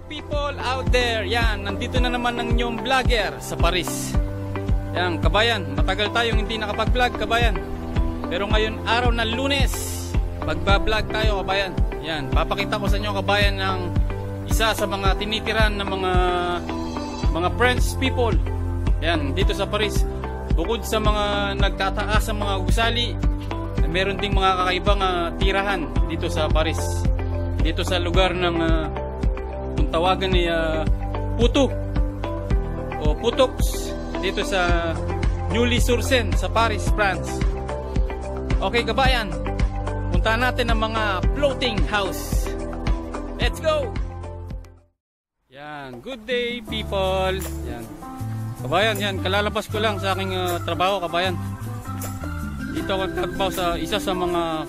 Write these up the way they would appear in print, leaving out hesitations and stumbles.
people out there. Yan, nandito na naman ang inyong vlogger sa Paris. Yan, kabayan, matagal tayong hindi nakapag-vlog, kabayan. Pero ngayon, araw ng Lunes, magba-vlog tayo, kabayan. Yan, papakita ko sa inyo, kabayan, ng isa sa mga tinitiran ng mga French people. Yan, dito sa Paris. Bukod sa mga nagtataas sa mga gusali, meron ding mga kakaibang tirahan dito sa Paris. Dito sa lugar ng kung tawagan ni Puto o Putox, dito sa Neuilly-sur-Seine sa Paris, France. Okay, kabayan, puntahan natin ang mga floating house. Let's go! Yan, good day people. Yan, kabayan, yan, kalalabas ko lang sa aking trabaho, kabayan. Dito ako nagtrabaho sa isa sa mga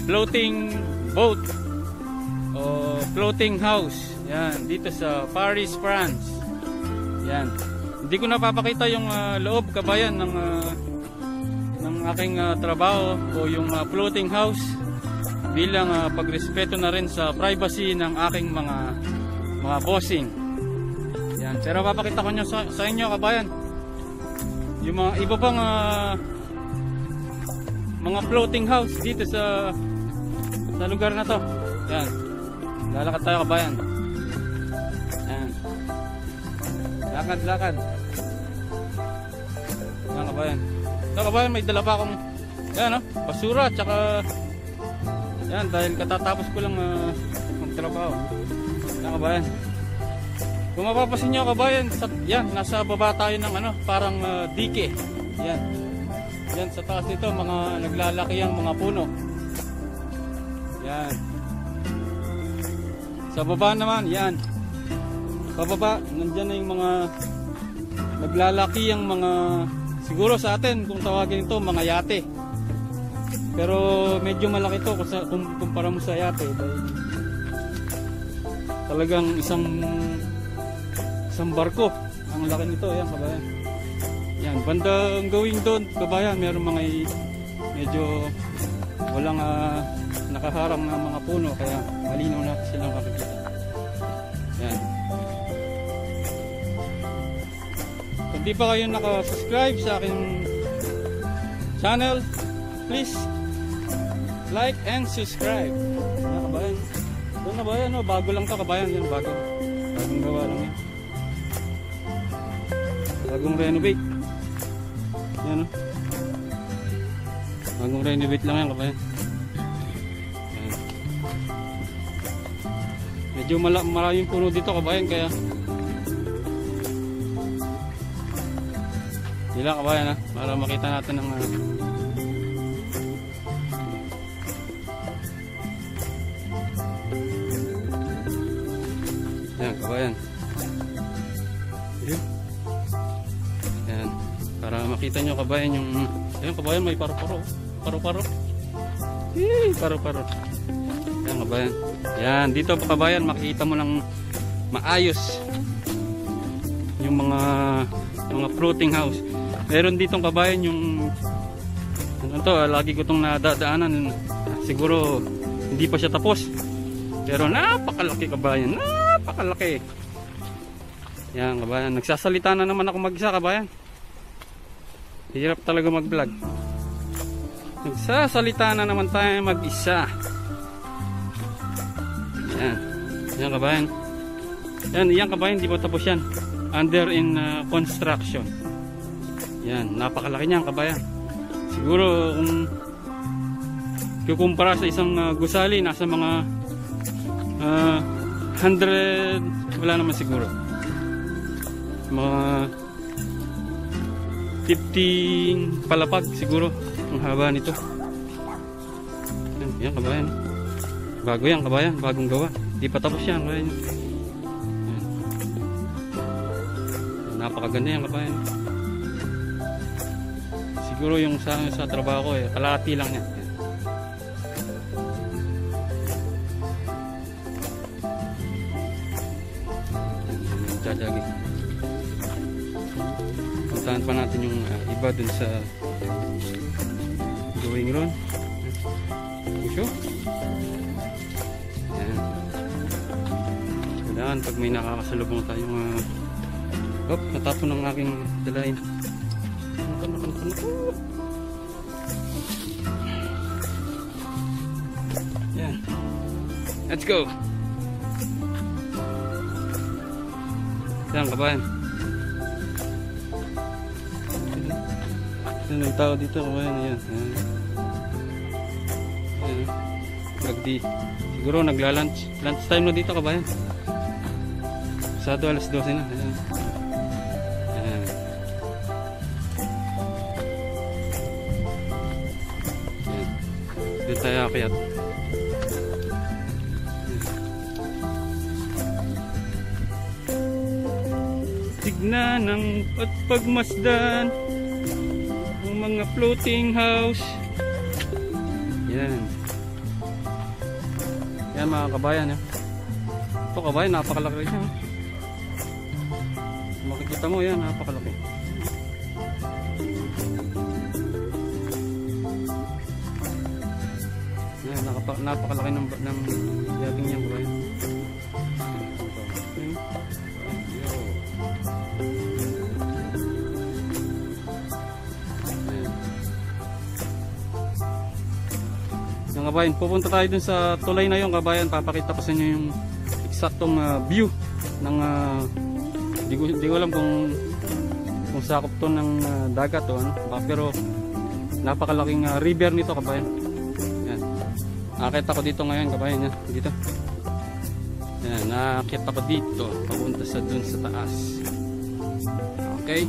floating boat o floating house. Yan, dito sa Paris, France. Yan. Hindi ko napapakita yung loob, kabayan, ng aking trabaho o yung floating house bilang pagrespeto na rin sa privacy ng aking mga bossing. Yan. Pero papakita ko nyo sa inyo, kabayan, yung mga iba pang mga floating house dito sa lugar na to. Yan. Lalakad tayo, kabayan. Yan. Lakad. Yan, kabayan. Ito, kabayan, may dala pa akong yan, basura, tsaka yan, dahil katatapos ko lang magtrabaho. Yan, kabayan. Kung mapapasin nyo, kabayan, yan, nasa baba tayo ng parang dike. Yan. Yan, sa taas nito, mga naglalaki ang mga puno. Yan. Sa baba naman, yan. Pababa, nandyan na yung mga naglalaki ang mga, siguro sa atin, kung tawagin ito, mga yate. Pero medyo malaki ito kung kumpara mo sa yate. Dahil talagang isang barko ang laki nito. Yan, kabayan. Yan, bandang going doon, kabayan, meron mga medyo walang nakaharang na mga puno, kaya malinaw na silang makikita. Yan. Kung di pa kayo nakasubscribe sa aking channel, please like and subscribe. Yan, kabayan. Doon na ba yan? Bago lang to, kabayan. Yan, bagong gawa lang yan. Bagong renovate. Yan, bagong renovate lang yan, kabayan. Yan. Medyo maraming puno dito, kabayan, kaya nila, kabayan, para makita natin ang yan, kabayan. Yan, para makita nyo, kabayan, yung yan, kabayan, may paro-paro. Paro-paro. Paro-paro. Yan, kabayan. Yan, dito, kabayan, makikita mo lang maayos yung mga floating house. Meron ditong, kabayan, yung lagi ko itong nadadaanan. Siguro hindi pa siya tapos, pero napakalaki, kabayan, napakalaki. Yan, kabayan, nagsasalita na naman ako mag-isa, kabayan. Hirap talaga mag-vlog. Nagsasalita na naman tayo mag-isa. Yan. Yan, kabayan. Yan, kabayan, di pa tapos yan. Under in construction. Yan, napakalaki niyan, kabayan. Siguro kung kukumpara sa isang gusali, nasa mga 100, wala naman siguro. Mga 15 palapag siguro ang haba nito. Yan, kabayan. Bago yan, kabayan, bagong gawa. Di pa tapos yan, kabayan. Yan. Napakaganda yan, kabayan. Siguro yung sa trabaho ko, kalahati lang yan. Jajagi. Puntahan pa natin yung iba dun sa going room. Pusyo. Yan. dahan pag may nakakasalubong tayong natapon ng aking dalahin. Yan. Let's go. Yan kabayan. Yan ang tao dito kabayan. Yan. Yan. Magdi. Siguro nagla-lunch. Lunch time na dito kabayan. Pasado alas 12 na. Ayan. Ayan. Ayan. Doon tayo akyat. Tignan ang at pagmasdan ang mga floating house. Yan. Yan mga kabayan. Ito kabayan, napakalaki siya. Makikita mo yan, napakalaki. Yan, napakalaki ng yabing niya kabayan. Yung kabayan, pupunta tayo dun sa tulay na yung kabayan. Papakita ko sa inyo yung eksaktong view ng di ko alam kung sakop to ng dagat o ano, pero napakalaking river nito kabayan. Yan. Nakakita ko dito ngayon kabayan, yan. Dito. Yan, nakakita ko dito papunta sa dun sa taas. Okay?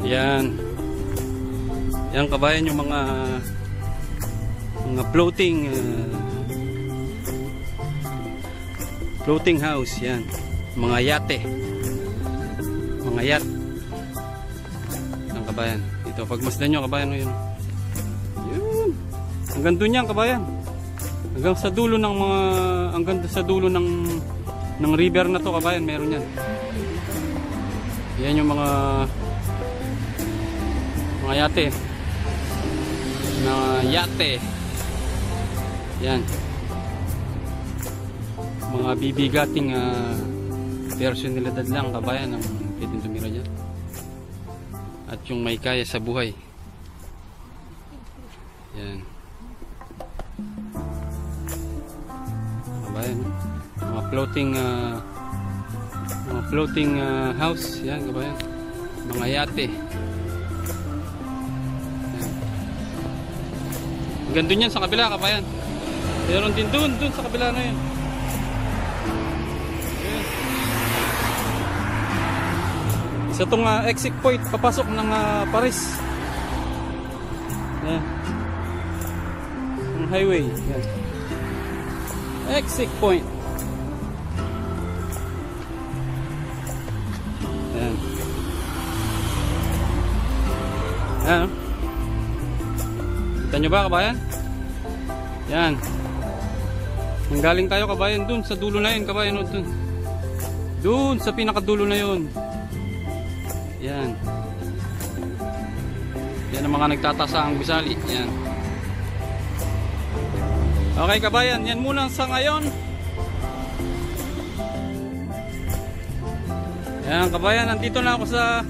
Yan. Yan kabayan yung mga floating house. Yan. Mga yate. Mga yacht. Yan kabayan. Dito pagmasdan nyo kabayan. Yun. Yun. Hanggang doon yan kabayan. Hanggang sa dulo ng river na to kabayan, meron yan. Yan yung mga yate. Yan. Mga bibigating personalidad lang kabayan ang pwedeng tumira dyan. At yung may kaya sa buhay. Yan. Kabayan, mga floating house. Yan kabayan, mga yate. Yan. Gandun yan sa kabila kabayan. Meron din dun sa kabila na yun. Yan. Isa tong exit point papasok ng Paris. Yan. Ang highway. Yan. Exit point. Yan. Yan. Kita nyo ba kabayan? Yan. Manggaling tayo kabayan dun sa dulo na yun kabayan. Dun sa pinakadulo na yun. Yan. Yan ang mga nagtatasaang gusali. Yan. Okay kabayan, yan muna sa ngayon. Yan kabayan, nandito na ako sa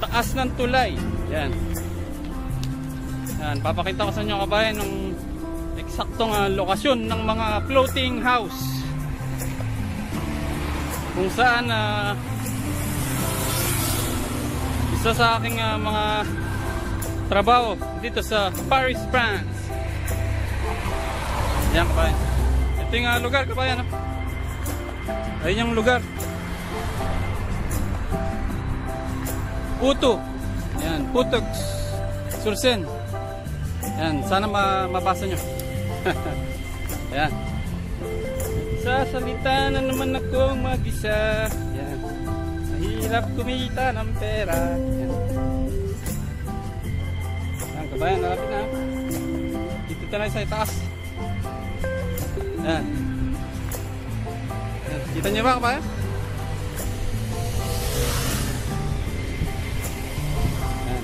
taas ng tulay. Yan. Yan, papakita ko sa inyo kabayan ng eksaktong lokasyon ng mga floating house. Kung saan isa sa aking mga trabaho dito sa Paris, France. Yan kabayan. Ito yung lugar kabayan. Ayun yung lugar. Puto. Yan, Putok sur Seine. Yan, sana mabasa nyo. Yan. Sasalita na naman akong mag-isa. Yan. Mahirap kumita ng pera. Yan. Yan kabayan, narapin na. Dito tayo sa itaas. Yan. Yan. Kita nyo ba kabayan? Yan.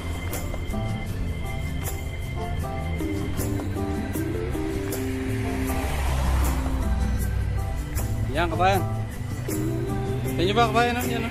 Yan kabayan. Kita nyo ba kabayan? Yan.